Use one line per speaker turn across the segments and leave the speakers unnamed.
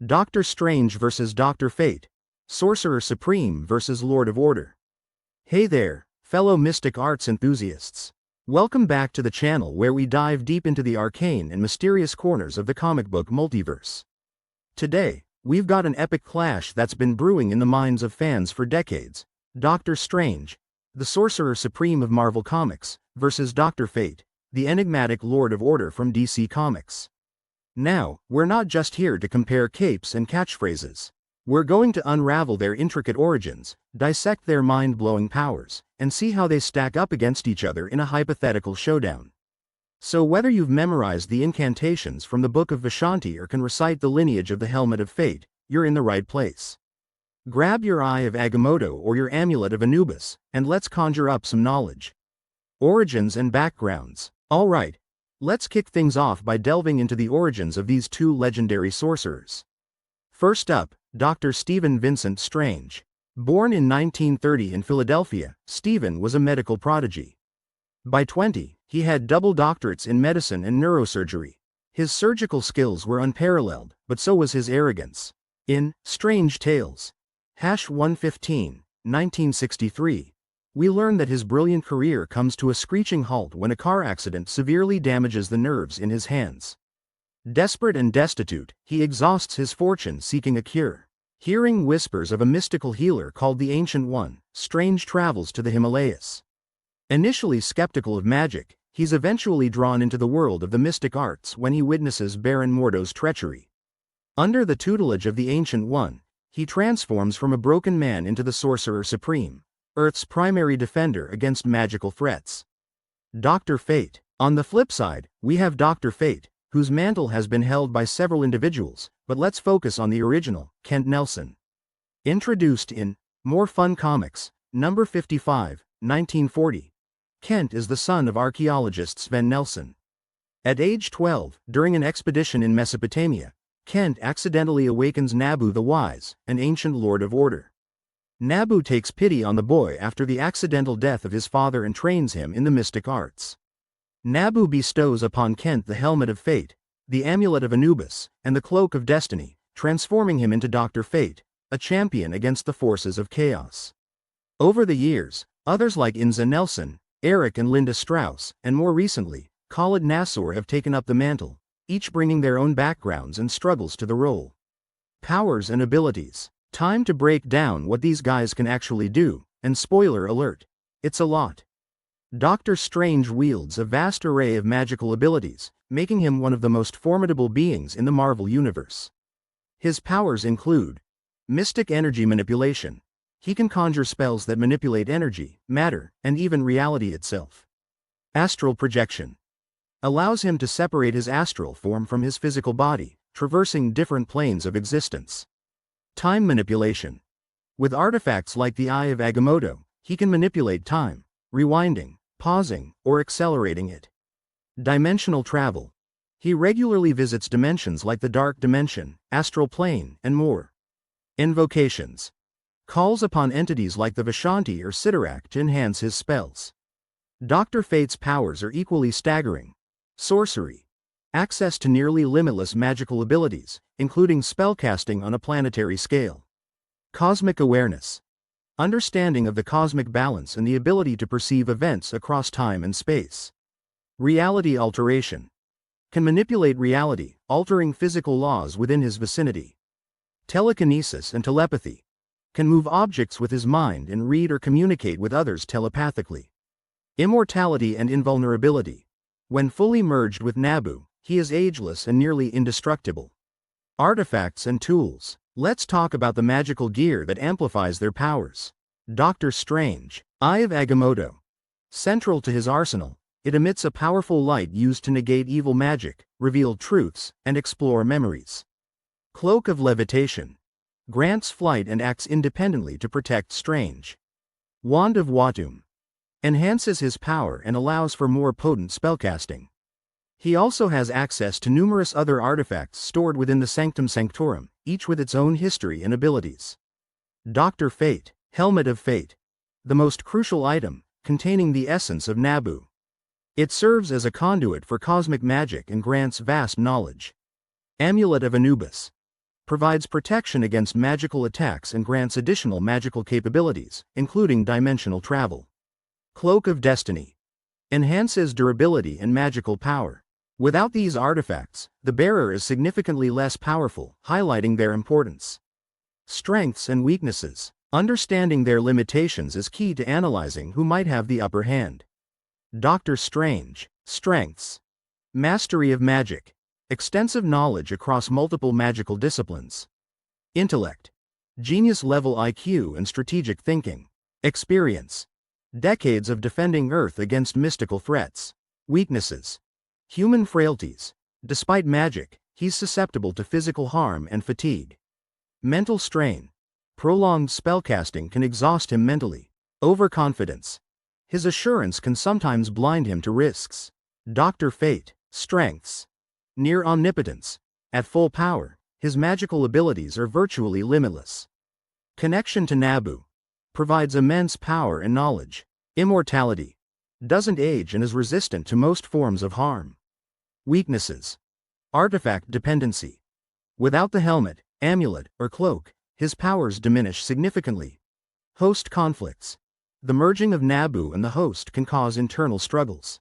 Doctor Strange vs. Doctor Fate. Sorcerer Supreme vs. Lord of Order. Hey there, fellow mystic arts enthusiasts. Welcome back to the channel where we dive deep into the arcane and mysterious corners of the comic book multiverse. Today, we've got an epic clash that's been brewing in the minds of fans for decades. Doctor Strange, the Sorcerer Supreme of Marvel Comics, versus Doctor Fate, the enigmatic Lord of Order from DC Comics. Now, we're not just here to compare capes and catchphrases. We're going to unravel their intricate origins, dissect their mind-blowing powers, and see how they stack up against each other in a hypothetical showdown. So whether you've memorized the incantations from the Book of Vishanti or can recite the lineage of the Helmet of Fate, you're in the right place. Grab your Eye of Agamotto or your Amulet of Anubis, and let's conjure up some knowledge. Origins and backgrounds. Alright, let's kick things off by delving into the origins of these two legendary sorcerers. First up, Dr. Stephen Vincent Strange. Born in 1930 in Philadelphia, Stephen was a medical prodigy. By 20, he had double doctorates in medicine and neurosurgery. His surgical skills were unparalleled, but so was his arrogance. In Strange Tales, #115, 1963, we learn that his brilliant career comes to a screeching halt when a car accident severely damages the nerves in his hands. Desperate and destitute, he exhausts his fortune seeking a cure. Hearing whispers of a mystical healer called the Ancient One, Strange travels to the Himalayas. Initially skeptical of magic, he's eventually drawn into the world of the mystic arts when he witnesses Baron Mordo's treachery. Under the tutelage of the Ancient One, he transforms from a broken man into the Sorcerer Supreme, Earth's primary defender against magical threats. Dr. Fate. On the flip side, we have Dr. Fate, whose mantle has been held by several individuals, but let's focus on the original, Kent Nelson. Introduced in More Fun Comics, number 55, 1940, Kent is the son of archaeologist Sven Nelson. At age 12, during an expedition in Mesopotamia, Kent accidentally awakens Nabu the Wise, an ancient lord of order. Nabu takes pity on the boy after the accidental death of his father and trains him in the mystic arts. Nabu bestows upon Kent the Helmet of Fate, the Amulet of Anubis, and the Cloak of Destiny, transforming him into Dr. Fate, a champion against the forces of chaos. Over the years, others like Inza Nelson, Eric and Linda Strauss, and more recently, Khalid Nassour have taken up the mantle, each bringing their own backgrounds and struggles to the role. Powers and abilities. Time to break down what these guys can actually do, and spoiler alert, it's a lot. Doctor Strange wields a vast array of magical abilities, making him one of the most formidable beings in the Marvel Universe. His powers include mystic energy manipulation. He can conjure spells that manipulate energy, matter, and even reality itself. Astral projection. Allows him to separate his astral form from his physical body, traversing different planes of existence. Time manipulation. With artifacts like the Eye of Agamotto, he can manipulate time, rewinding, pausing, or accelerating it. Dimensional travel. He regularly visits dimensions like the Dark Dimension, Astral Plane, and more. Invocations. Calls upon entities like the Vishanti or Siddharak to enhance his spells. Dr. Fate's powers are equally staggering. Sorcery. Access to nearly limitless magical abilities, including spellcasting on a planetary scale. Cosmic awareness. Understanding of the cosmic balance and the ability to perceive events across time and space. Reality alteration. Can manipulate reality, altering physical laws within his vicinity. Telekinesis and telepathy. Can move objects with his mind and read or communicate with others telepathically. Immortality and invulnerability. When fully merged with Nabu, he is ageless and nearly indestructible. Artifacts and tools. Let's talk about the magical gear that amplifies their powers. Doctor Strange. Eye of Agamotto. Central to his arsenal, it emits a powerful light used to negate evil magic, reveal truths, and explore memories. Cloak of Levitation. Grants flight and acts independently to protect Strange. Wand of Watum. Enhances his power and allows for more potent spellcasting. He also has access to numerous other artifacts stored within the Sanctum Sanctorum, each with its own history and abilities. Dr. Fate. Helmet of Fate. The most crucial item, containing the essence of Nabu. It serves as a conduit for cosmic magic and grants vast knowledge. Amulet of Anubis. provides protection against magical attacks and grants additional magical capabilities, including dimensional travel. Cloak of Destiny enhances durability and magical power. Without these artifacts, the bearer is significantly less powerful, highlighting their importance. Strengths and weaknesses. Understanding their limitations is key to analyzing who might have the upper hand. Doctor Strange. Strengths. Mastery of magic. Extensive knowledge across multiple magical disciplines. Intellect. Genius-level IQ and strategic thinking. Experience. Decades of defending Earth against mystical threats. Weaknesses. Human frailties. Despite magic, he's susceptible to physical harm and fatigue. Mental strain. Prolonged spellcasting can exhaust him mentally. Overconfidence. His assurance can sometimes blind him to risks. Dr. Fate. Strengths. Near omnipotence. At full power, his magical abilities are virtually limitless. Connection to Naboo. Provides immense power and knowledge. Immortality. Doesn't age and is resistant to most forms of harm. Weaknesses. Artifact dependency. Without the helmet, amulet, or cloak, his powers diminish significantly. Host conflicts. The merging of Naboo and the host can cause internal struggles.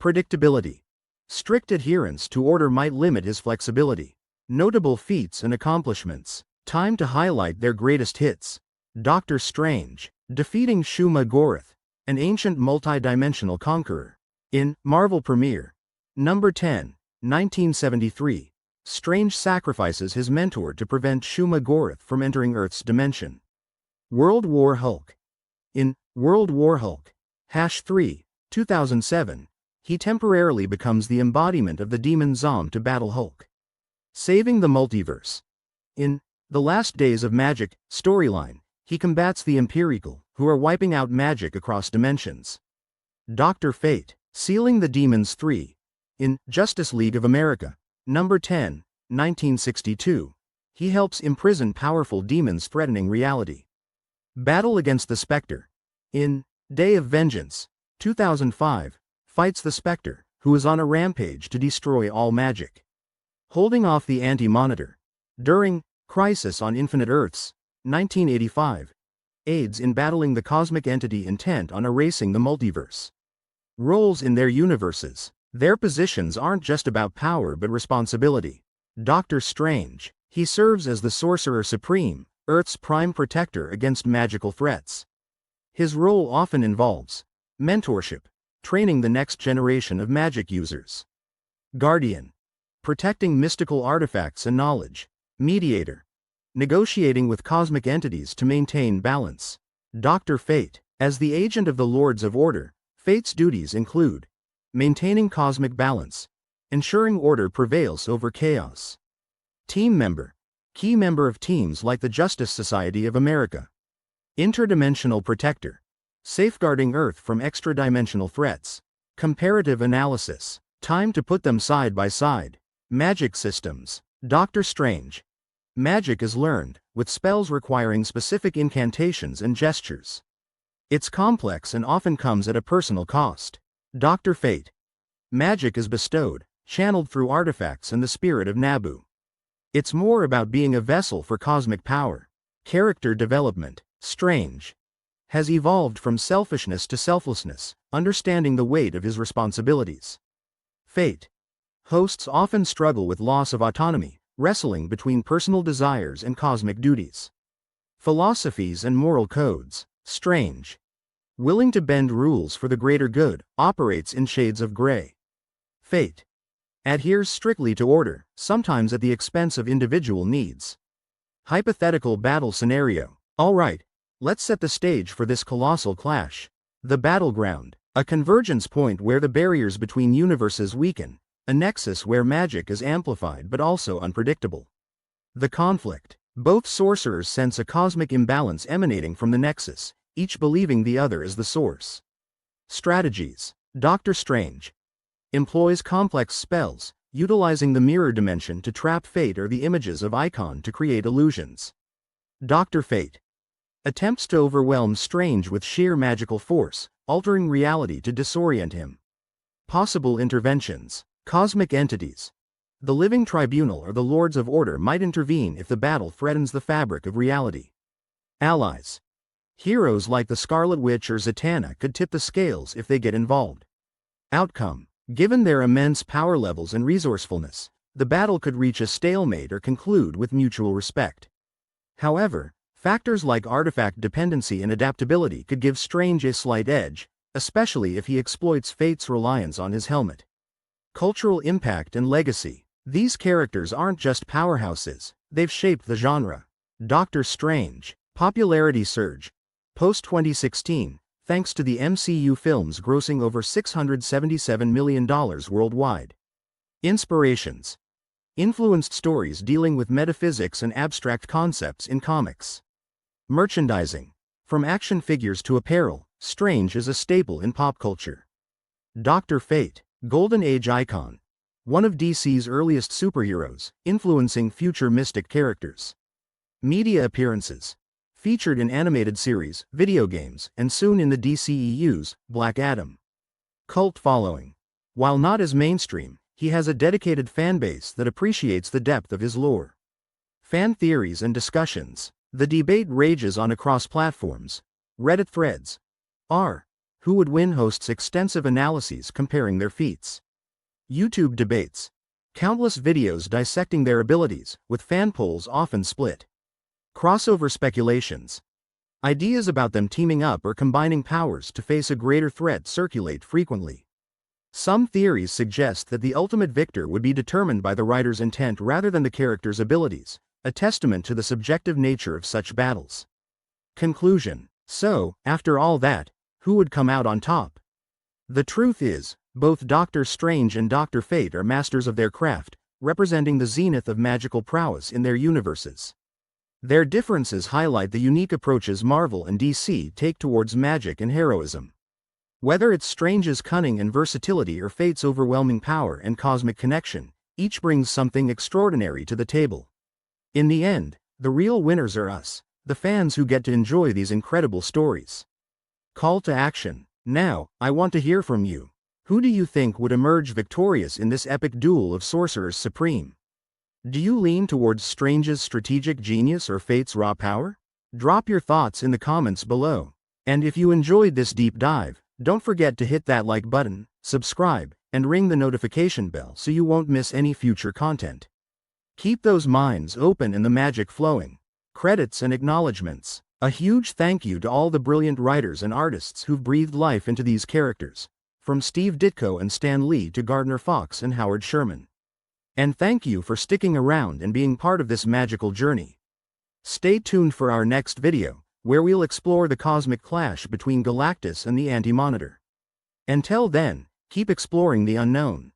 Predictability. Strict adherence to order might limit his flexibility. Notable feats and accomplishments. Time to highlight their greatest hits. Doctor Strange. Defeating Shuma Gorath, an ancient multi-dimensional conqueror. In Marvel Premiere. Number 10, 1973. Strange sacrifices his mentor to prevent Shuma Gorath from entering Earth's dimension. World War Hulk. In World War Hulk. #3, 2007. He temporarily becomes the embodiment of the demon Zom to battle Hulk. Saving the multiverse. In The Last Days of Magic storyline, he combats the Empirical, who are wiping out magic across dimensions. Dr. Fate. Sealing the Demons 3. In Justice League of America. Number 10, 1962. He helps imprison powerful demons threatening reality. Battle against the Spectre. In Day of Vengeance. 2005. Fights the Spectre, who is on a rampage to destroy all magic. Holding off the Anti-Monitor. During Crisis on Infinite Earths, 1985. Aids in battling the cosmic entity intent on erasing the multiverse. Roles in their universes. Their positions aren't just about power but responsibility. Doctor Strange. He serves as the Sorcerer Supreme, Earth's prime protector against magical threats. His role often involves mentorship, training the next generation of magic users. Guardian. Protecting mystical artifacts and knowledge. Mediator. Negotiating with cosmic entities to maintain balance. Dr. Fate. As the agent of the Lords of Order, Fate's duties include maintaining cosmic balance, ensuring order prevails over chaos. Team member. Key member of teams like the Justice Society of America. Interdimensional protector. Safeguarding Earth from extra-dimensional threats. Comparative analysis. Time to put them side by side. Magic systems. Doctor Strange. Magic is learned, with spells requiring specific incantations and gestures. It's complex and often comes at a personal cost. Dr. Fate. Magic is bestowed, channeled through artifacts and the spirit of Naboo. It's more about being a vessel for cosmic power. Character development. Strange has evolved from selfishness to selflessness, understanding the weight of his responsibilities. Fate. Hosts often struggle with loss of autonomy, wrestling between personal desires and cosmic duties. Philosophies and moral codes. Strange. Willing to bend rules for the greater good, operates in shades of gray. Fate. Adheres strictly to order, sometimes at the expense of individual needs. Hypothetical battle scenario. Alright, let's set the stage for this colossal clash. The battleground. A convergence point where the barriers between universes weaken, a nexus where magic is amplified but also unpredictable. The conflict. Both sorcerers sense a cosmic imbalance emanating from the nexus, each believing the other is the source. Strategies. Doctor Strange employs complex spells, utilizing the mirror dimension to trap Fate or the images of Icon to create illusions. Dr. Fate attempts to overwhelm Strange with sheer magical force, altering reality to disorient him. Possible interventions. Cosmic entities. The living tribunal or the Lords of Order might intervene if the battle threatens the fabric of reality. Allies. Heroes like the Scarlet Witch or Zatanna could tip the scales if they get involved. Outcome. Given their immense power levels and resourcefulness, the battle could reach a stalemate or conclude with mutual respect. However, factors like artifact dependency and adaptability could give Strange a slight edge, especially if he exploits Fate's reliance on his helmet. Cultural impact and legacy. These characters aren't just powerhouses, they've shaped the genre. Doctor Strange. Popularity surge. Post-2016, thanks to the MCU films grossing over $677 million worldwide. Inspirations. Influenced stories dealing with metaphysics and abstract concepts in comics. Merchandising. From action figures to apparel, Strange is a staple in pop culture. Dr. Fate. Golden Age icon. One of DC's earliest superheroes, influencing future mystic characters. Media appearances. Featured in animated series, video games, and soon in the DCEU's Black Adam. Cult following. While not as mainstream, he has a dedicated fanbase that appreciates the depth of his lore. Fan theories and discussions. The debate rages on across platforms. Reddit threads. Who would win hosts extensive analyses comparing their feats. YouTube debates. Countless videos dissecting their abilities, with fan polls often split. Crossover speculations. Ideas about them teaming up or combining powers to face a greater threat circulate frequently. Some theories suggest that the ultimate victor would be determined by the writer's intent rather than the character's abilities, a testament to the subjective nature of such battles. Conclusion. So, after all that, who would come out on top? The truth is, both Doctor Strange and Dr. Fate are masters of their craft, representing the zenith of magical prowess in their universes. Their differences highlight the unique approaches Marvel and DC take towards magic and heroism. Whether it's Strange's cunning and versatility or Fate's overwhelming power and cosmic connection, each brings something extraordinary to the table. In the end, the real winners are us, the fans who get to enjoy these incredible stories. Call to action. Now, I want to hear from you. Who do you think would emerge victorious in this epic duel of sorcerers supreme? Do you lean towards Strange's strategic genius or Fate's raw power? Drop your thoughts in the comments below. And if you enjoyed this deep dive, don't forget to hit that like button, subscribe, and ring the notification bell so you won't miss any future content. Keep those minds open and the magic flowing. Credits and acknowledgements. A huge thank you to all the brilliant writers and artists who've breathed life into these characters, from Steve Ditko and Stan Lee to Gardner Fox and Howard Sherman. And thank you for sticking around and being part of this magical journey. Stay tuned for our next video, where we'll explore the cosmic clash between Galactus and the Anti-Monitor. Until then, keep exploring the unknown.